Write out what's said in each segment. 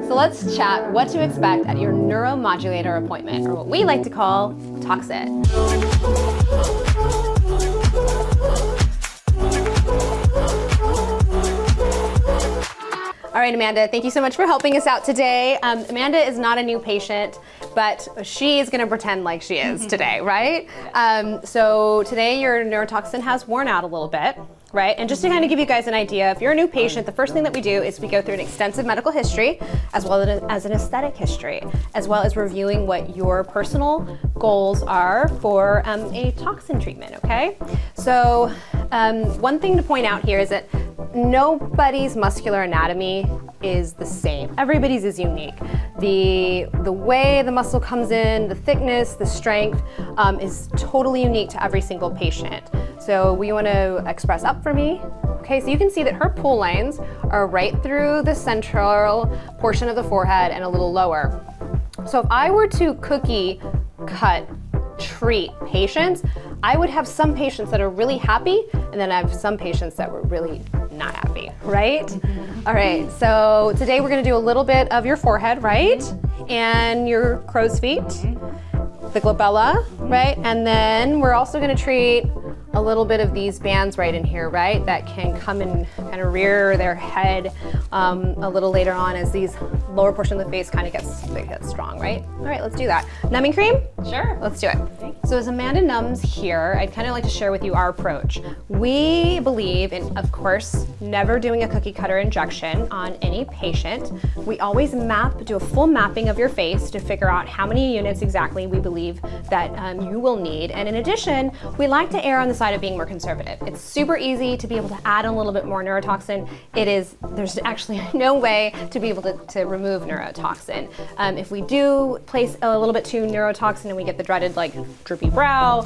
So let's chat what to expect at your neuromodulator appointment, or what we like to call Tox It. All right, Amanda, thank you so much for helping us out today. Amanda is not a new patient, but she is gonna pretend like she is today, right? So today your neurotoxin has worn out a little bit, right? And just to kind of give you guys an idea, if you're a new patient, the first thing that we do is we go through an extensive medical history, as well as an aesthetic history, as well as reviewing what your personal goals are for a toxin treatment, okay? So one thing to point out here is that nobody's muscular anatomy is the same. Everybody's is unique. The way the muscle comes in, the thickness, the strength is totally unique to every single patient. So we want to express up for me. Okay, so you can see that her pull lines are right through the central portion of the forehead and a little lower. So if I were to cookie cut treat patients, I would have some patients that are really happy, and then I have some patients that were really not happy, right? Mm-hmm. All right, so today we're gonna do a little bit of your forehead, right? Mm-hmm. And your crow's feet, mm-hmm. the glabella, mm-hmm. right? And then we're also gonna treat a little bit of these bands right in here, right? That can come and kind of rear their head a little later on as these lower portion of the face kind of gets strong, right? All right, let's do that. Numbing cream? Sure. Let's do it. So as Amanda numbs here, I'd kind of like to share with you our approach. We believe in, of course, never doing a cookie cutter injection on any patient. We always do a full mapping of your face to figure out how many units exactly we believe that you will need. And in addition, we like to err on the side of being more conservative. It's super easy to be able to add a little bit more neurotoxin. There's actually no way to be able to remove neurotoxin. If we do place a little bit too neurotoxin and we get the dreaded like droopy brow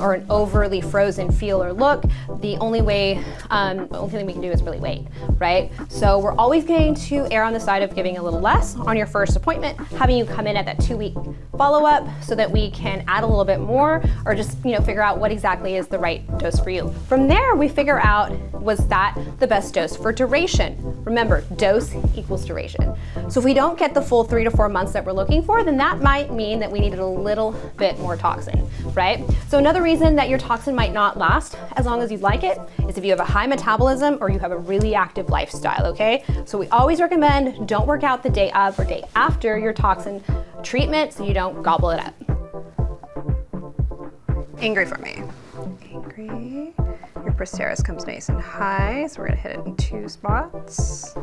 or an overly frozen feel or look, the only thing we can do is really wait, right? So we're always going to err on the side of giving a little less on your first appointment, having you come in at that 2-week follow-up so that we can add a little bit more, or just figure out what exactly is the right dose for you. From there, we figure out, was that the best dose for duration? Remember, dose equals duration. So if we don't get the full 3 to 4 months that we're looking for, then that might mean that we needed a little bit more toxin, right? So another reason that your toxin might not last as long as you'd like it is if you have a high metabolism or you have a really active lifestyle, okay? So we always recommend don't work out the day of or day after your toxin treatment so you don't gobble it up. Angry for me. Angry. Your procerus comes nice and high, so we're gonna hit it in 2 spots.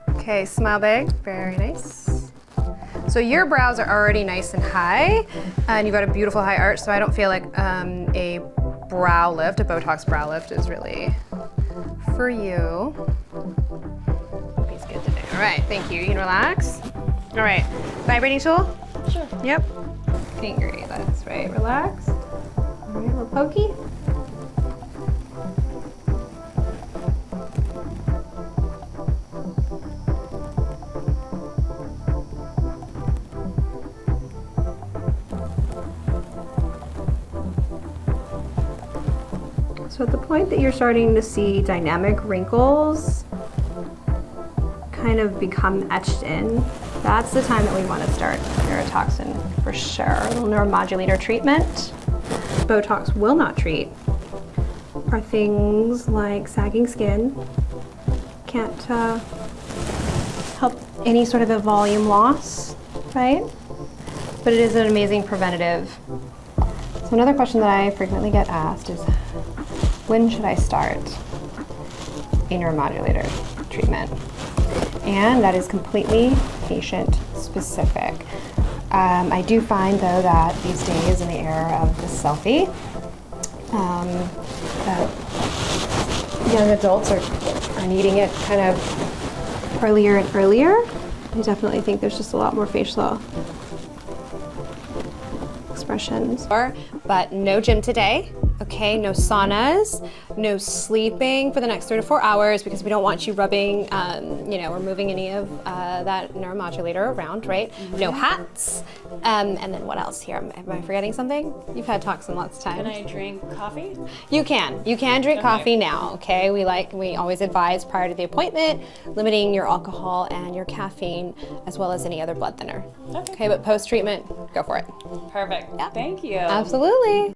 Okay, smile big, very nice. So your brows are already nice and high, and you've got a beautiful high arch, so I don't feel like a brow lift, a Botox brow lift is really for you. He's good today. All right, thank you. You can relax. All right, vibrating tool? Sure. Yep. Angry, that's right, relax. All right, a little pokey. So at the point that you're starting to see dynamic wrinkles kind of become etched in, that's the time that we want to start neurotoxin for sure. A little neuromodulator treatment. Botox will not treat are things like sagging skin. Can't help any sort of a volume loss, right? But it is an amazing preventative. So another question that I frequently get asked is, when should I start a neuromodulator treatment? And that is completely patient specific. I do find though that these days in the era of the selfie, that young adults are needing it kind of earlier and earlier. I definitely think there's just a lot more facial expressions. But no gym today, Okay, no saunas, no sleeping for the next 3 to 4 hours because we don't want you rubbing, or moving any of that neuromodulator around, right? No hats. And then what else here? Am I forgetting something? You've had toxin lots of times. Can I drink coffee? You can. You can drink coffee now, okay? We always advise prior to the appointment, limiting your alcohol and your caffeine, as well as any other blood thinner. Okay, but post-treatment, go for it. Perfect. Yeah. Thank you. Absolutely.